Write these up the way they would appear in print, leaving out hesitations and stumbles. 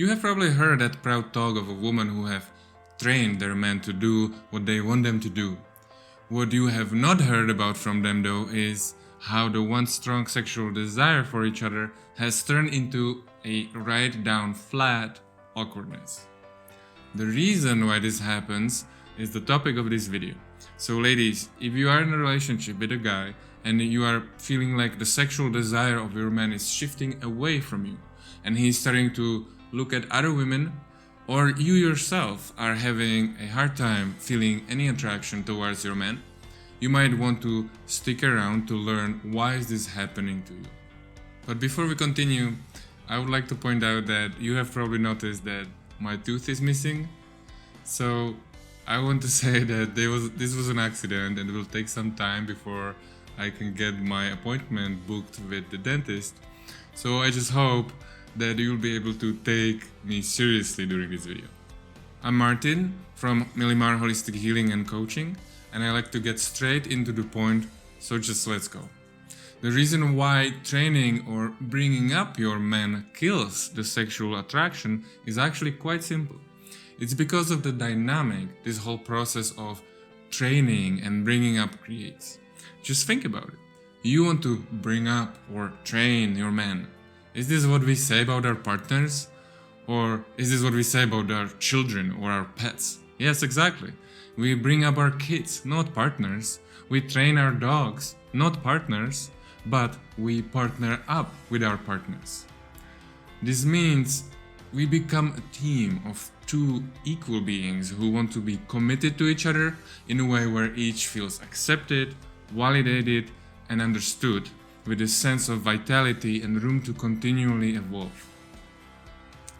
You have probably heard that proud talk of a woman who have trained their men to do what they want them to do. What you have not heard about from them though is how the once strong sexual desire for each other has turned into a right down flat awkwardness. The reason why this happens is the topic of this video. So ladies, if you are in a relationship with a guy and you are feeling like the sexual desire of your man is shifting away from you and he's starting to look at other women, or you yourself are having a hard time feeling any attraction towards your man, you might want to stick around to learn why is this happening to you. But before we continue, I would like to point out that you have probably noticed that my tooth is missing. So I want to say that this was an accident and it will take some time before I can get my appointment booked with the dentist. So I just hope that you'll be able to take me seriously during this video. I'm Martin from Milimar Holistic Healing and Coaching, and I like to get straight into the point, so just let's go. The reason why training or bringing up your man kills the sexual attraction is actually quite simple. It's because of the dynamic this whole process of training and bringing up creates. Just think about it. You want to bring up or train your man. Is this what we say about our partners? Or is this what we say about our children or our pets? Yes, exactly. We bring up our kids, not partners. We train our dogs, not partners. But we partner up with our partners. This means we become a team of two equal beings who want to be committed to each other in a way where each feels accepted, validated, and understood, with a sense of vitality and room to continually evolve.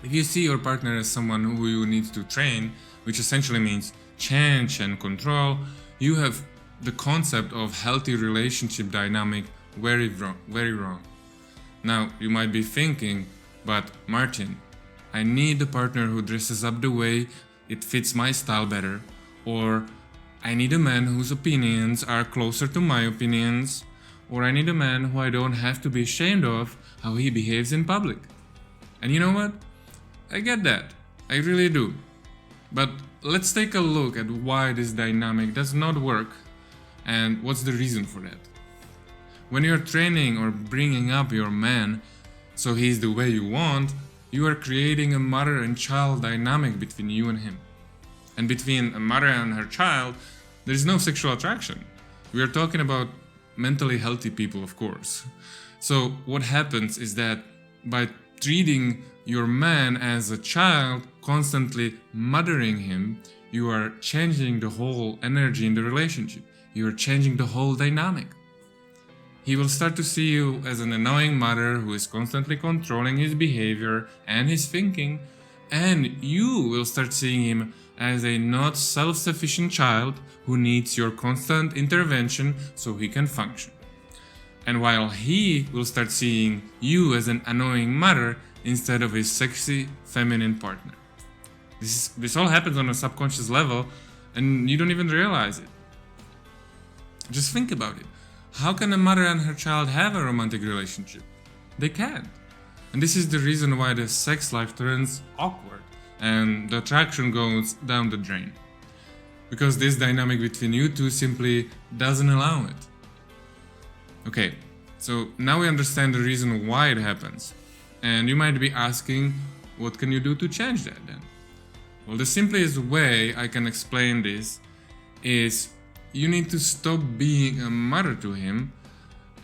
If you see your partner as someone who you need to train, which essentially means change and control, you have the concept of healthy relationship dynamic very wrong. Now, you might be thinking, but Martin, I need a partner who dresses up the way it fits my style better, or I need a man whose opinions are closer to my opinions, or I need a man who I don't have to be ashamed of how he behaves in public. And you know what? I get that. I really do. But let's take a look at why this dynamic does not work and what's the reason for that. When you're training or bringing up your man so he's the way you want, you are creating a mother and child dynamic between you and him. And between a mother and her child, there is no sexual attraction. We are talking about mentally healthy people, of course. So what happens is that by treating your man as a child, constantly mothering him, you are changing the whole energy in the relationship. You are changing the whole dynamic. He will start to see you as an annoying mother who is constantly controlling his behavior and his thinking, and you will start seeing him as a not self-sufficient child who needs your constant intervention so he can function. And while he will start seeing you as an annoying mother instead of a sexy feminine partner. This all happens on a subconscious level and you don't even realize it. Just think about it. How can a mother and her child have a romantic relationship? They can't. And this is the reason why the sex life turns awkward and the attraction goes down the drain. Because this dynamic between you two simply doesn't allow it. Okay, so now we understand the reason why it happens. And you might be asking, what can you do to change that then? Well, the simplest way I can explain this is you need to stop being a mother to him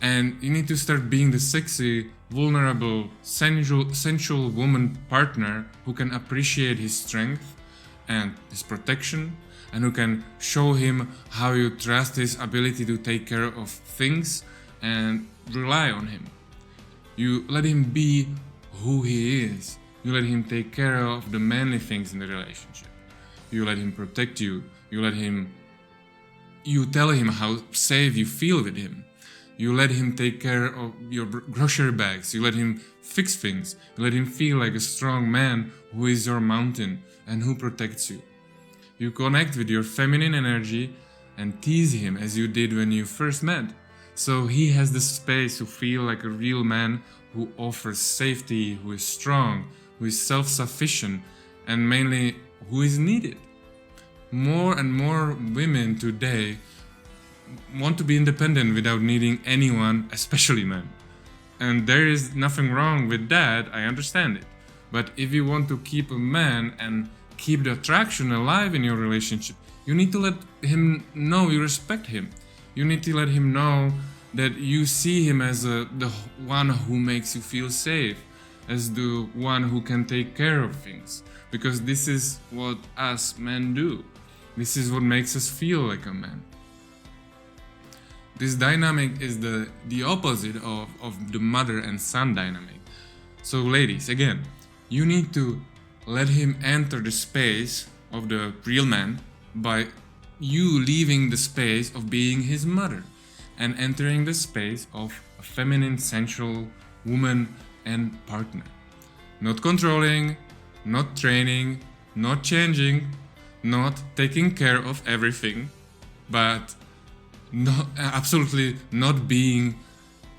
and you need to start being the sexy, vulnerable, sensual woman partner who can appreciate his strength and his protection and who can show him how you trust his ability to take care of things and rely on him. You let him be who he is. You let him take care of the manly things in the relationship. You let him protect you. You tell him how safe you feel with him. You let him take care of your grocery bags. You let him fix things. You let him feel like a strong man who is your mountain and who protects you. You connect with your feminine energy and tease him as you did when you first met. So he has the space to feel like a real man who offers safety, who is strong, who is self-sufficient, and mainly who is needed. More and more women today want to be independent without needing anyone, especially men. And there is nothing wrong with that, I understand it. But if you want to keep a man and keep the attraction alive in your relationship, you need to let him know you respect him. You need to let him know that you see him as the one who makes you feel safe, as the one who can take care of things. Because this is what us men do. This is what makes us feel like a man. This dynamic is the opposite of the mother and son dynamic. So ladies, again, you need to let him enter the space of the real man by you leaving the space of being his mother and entering the space of a feminine, sensual woman and partner. Not controlling, not training, not changing, not taking care of everything, but absolutely not being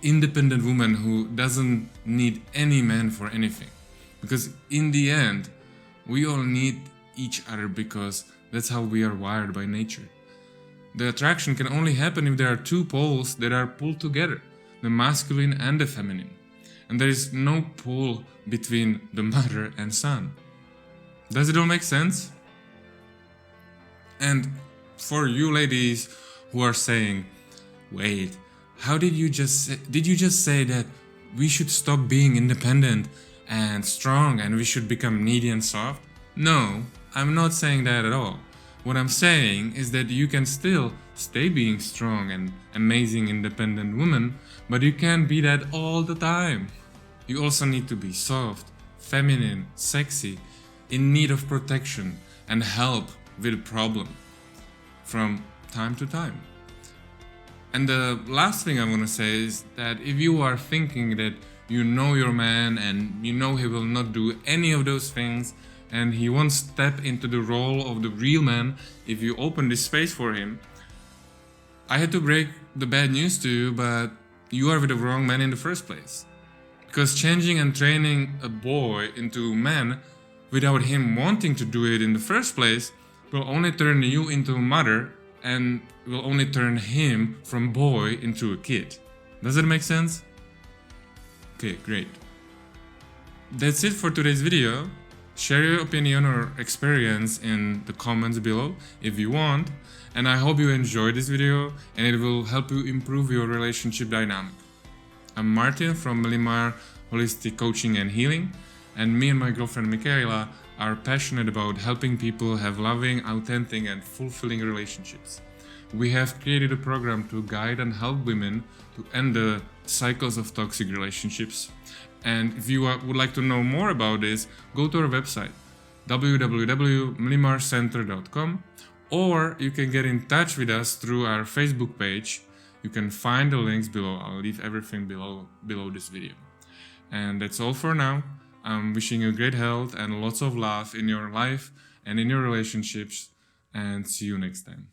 independent woman who doesn't need any man for anything. Because in the end, we all need each other because that's how we are wired by nature. The attraction can only happen if there are two poles that are pulled together, the masculine and the feminine. And there is no pull between the mother and son. Does it all make sense? And for you ladies who are saying, wait, how did you just say that we should stop being independent and strong and we should become needy and soft? No, I'm not saying that at all. What I'm saying is that you can still stay being strong and amazing independent woman, but you can't be that all the time. You also need to be soft, feminine, sexy, in need of protection and help with a problem from time to time. And the last thing I want to say is that if you are thinking that you know your man and you know he will not do any of those things and he won't step into the role of the real man if you open this space for him, I had to break the bad news to you, but you are with the wrong man in the first place. Because changing and training a boy into a man without him wanting to do it in the first place will only turn you into a mother and will only turn him from boy into a kid. Does it make sense? Okay, great. That's it for today's video. Share your opinion or experience in the comments below if you want. And I hope you enjoyed this video and it will help you improve your relationship dynamic. I'm Martin from Mlimar Holistic Coaching and Healing, and me and my girlfriend Michaela are passionate about helping people have loving, authentic and fulfilling relationships. We have created a program to guide and help women to end the cycles of toxic relationships. And if you would like to know more about this, go to our website www.mlimarcenter.com, or you can get in touch with us through our Facebook page. You can find the links below. I'll leave everything below this video. And that's all for now. I'm wishing you great health and lots of love in your life and in your relationships, and see you next time.